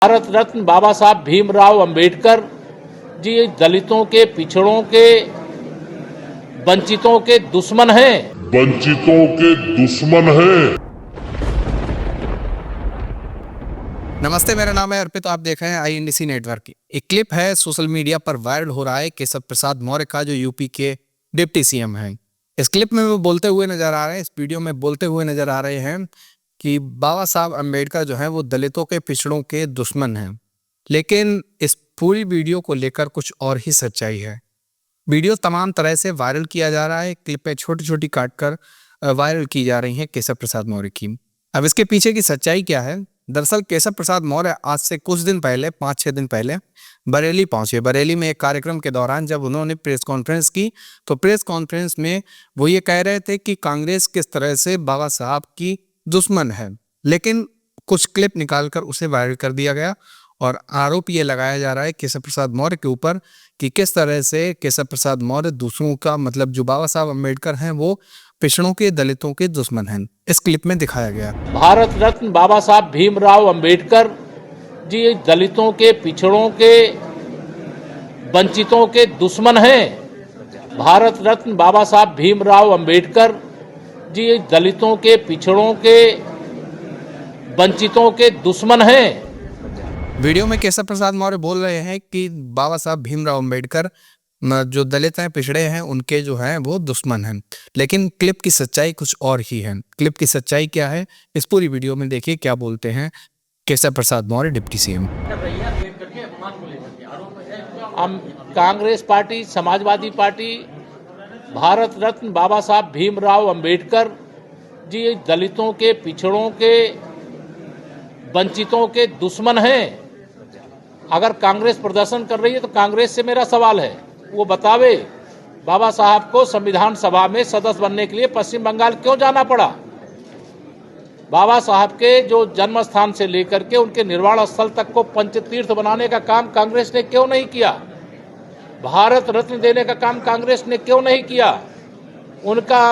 भारत रत्न बाबा साहब भीमराव अंबेडकर जी दलितों के, पिछड़ों के, वंचितों के दुश्मन हैं। नमस्ते, मेरा नाम है अर्पित। आप देख रहे हैं INDC नेटवर्क की एक क्लिप है, सोशल मीडिया पर वायरल हो रहा है केशव प्रसाद मौर्य का, जो यूपी के डिप्टी CM हैं। इस क्लिप में वो बोलते हुए नजर आ रहे हैं, इस वीडियो में बोलते हुए नजर आ रहे हैं कि बाबा साहब अम्बेडकर जो हैं वो दलितों के, पिछड़ों के दुश्मन हैं। लेकिन इस पूरी वीडियो को लेकर कुछ और ही सच्चाई है। वीडियो तमाम तरह से वायरल किया जा रहा है, क्लिपें छोटी छोटी काट कर वायरल की जा रही हैं केशव प्रसाद मौर्य की। अब इसके पीछे की सच्चाई क्या है? दरअसल केशव प्रसाद मौर्य आज से कुछ दिन पहले, 5-6 दिन पहले बरेली पहुंचे। बरेली में एक कार्यक्रम के दौरान जब उन्होंने प्रेस कॉन्फ्रेंस की, तो प्रेस कॉन्फ्रेंस में वो ये कह रहे थे कि कांग्रेस किस तरह से बाबा साहब की दुश्मन है। लेकिन कुछ क्लिप निकालकर उसे वायरल कर दिया गया और आरोप ये लगाया जा रहा है केशव प्रसाद मौर्य के ऊपर कि किस तरह से केशव प्रसाद मौर्य दूसरों का, मतलब जो बाबा साहब अम्बेडकर हैं वो पिछड़ों के, दलितों के दुश्मन हैं। इस क्लिप में दिखाया गया। भारत रत्न बाबा साहब भीमराव अंबेडकर जी दलितों के, पिछड़ों के, वंचितों के दुश्मन हैं। भारत रत्न बाबा साहब भीमराव अंबेडकर जी दलितों के, पिछड़ों के, वंचितों के दुश्मन हैं। वीडियो में केशव प्रसाद मौर्य बोल रहे हैं कि बाबा साहब भीमराव अंबेडकर जो दलित हैं, पिछड़े हैं, उनके जो हैं वो दुश्मन हैं। लेकिन क्लिप की सच्चाई कुछ और ही है। क्लिप की सच्चाई क्या है, इस पूरी वीडियो में देखिए क्या बोलते हैं केशव प्रसाद मौर्य, डिप्टी CM। हम कांग्रेस पार्टी, समाजवादी पार्टी, भारत रत्न बाबा साहब भीमराव अंबेडकर जी दलितों के, पिछड़ों के, वंचितों के दुश्मन हैं। अगर कांग्रेस प्रदर्शन कर रही है तो कांग्रेस से मेरा सवाल है, वो बतावे बाबा साहब को संविधान सभा में सदस्य बनने के लिए पश्चिम बंगाल क्यों जाना पड़ा। बाबा साहब के जो जन्म स्थान से लेकर के उनके निर्वाण स्थल तक को पंचतीर्थ बनाने का काम कांग्रेस ने क्यों नहीं किया। भारत रत्न देने का काम कांग्रेस ने क्यों नहीं किया। उनका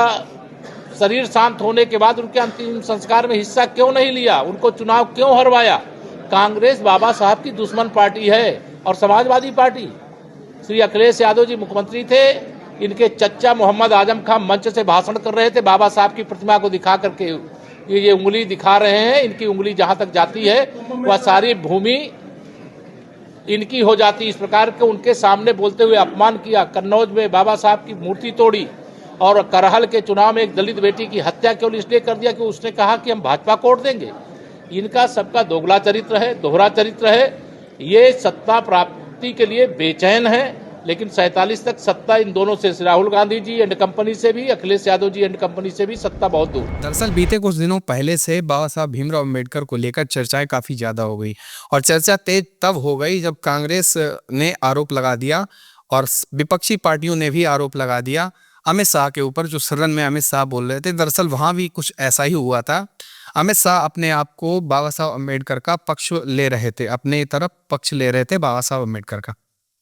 शरीर शांत होने के बाद उनके अंतिम संस्कार में हिस्सा क्यों नहीं लिया। उनको चुनाव क्यों हरवाया। कांग्रेस बाबा साहब की दुश्मन पार्टी है। और समाजवादी पार्टी, श्री अखिलेश यादव जी मुख्यमंत्री थे, इनके चच्चा मोहम्मद आजम खान मंच से भाषण कर रहे थे, बाबा साहब की प्रतिमा को दिखा करके ये उंगली दिखा रहे हैं। इनकी उंगली जहां तक जाती है वह सारी भूमि इनकी हो जाती। इस प्रकार के उनके सामने बोलते हुए अपमान किया। कन्नौज में बाबा साहब की मूर्ति तोड़ी और करहल के चुनाव में एक दलित बेटी की हत्या केवल इसलिए कर दिया कि उसने कहा कि हम भाजपा को वोट देंगे। इनका सबका दोगला चरित्र है, दोहरा चरित्र है। ये सत्ता प्राप्ति के लिए बेचैन है, लेकिन 47 तक सत्ता इन दोनों से, राहुल गांधी जी एंड कंपनी से भी, अखिलेश यादव जी एंड कंपनी से भी सत्ता बहुत दूर। दरअसल बीते कुछ दिनों पहले से बाबा साहब भीमराव अम्बेडकर को लेकर चर्चाएं काफी ज्यादा हो गई, और चर्चा तेज तब हो गई जब कांग्रेस ने आरोप लगा दिया और विपक्षी पार्टियों ने भी आरोप लगा दिया अमित शाह के ऊपर, जो सदन में अमित शाह बोल रहे थे। दरअसल वहां भी कुछ ऐसा ही हुआ था। अमित शाह अपने आप को बाबा साहब अम्बेडकर का पक्ष ले रहे थे, अपने तरफ पक्ष ले रहे थे बाबा साहब अम्बेडकर का।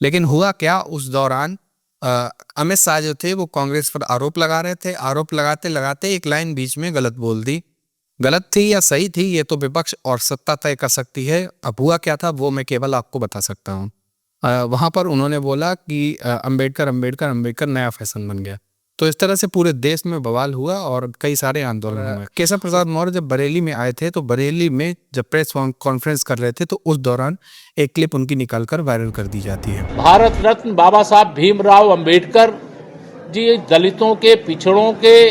लेकिन हुआ क्या, उस दौरान अमित शाह जो थे वो कांग्रेस पर आरोप लगा रहे थे। आरोप लगाते लगाते एक लाइन बीच में गलत बोल दी। गलत थी या सही थी ये तो विपक्ष और सत्ता तय कर सकती है। अब हुआ क्या था वो मैं केवल आपको बता सकता हूँ। वहां पर उन्होंने बोला कि अम्बेडकर अम्बेडकर अम्बेडकर नया फैशन बन गया। तो इस तरह से पूरे देश में बवाल हुआ और कई सारे आंदोलन हुए। केशव प्रसाद मौर्य जब बरेली में आए थे, तो बरेली में जब प्रेस कॉन्फ्रेंस कर रहे थे, तो उस दौरान एक क्लिप उनकी निकालकर वायरल कर दी जाती है। भारत रत्न बाबा साहब भीमराव अंबेडकर जी दलितों के, पिछड़ों के,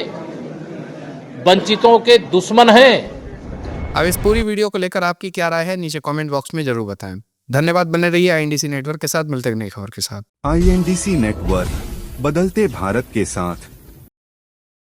वंचितों के दुश्मन हैं। अब इस पूरी वीडियो को लेकर आपकी क्या राय है, नीचे कमेंट बॉक्स में जरूर बताएं। धन्यवाद। बने रहिए INDC नेटवर्क के साथ। मिलते हैं नई खबर के साथ। INDC नेटवर्क, बदलते भारत के साथ।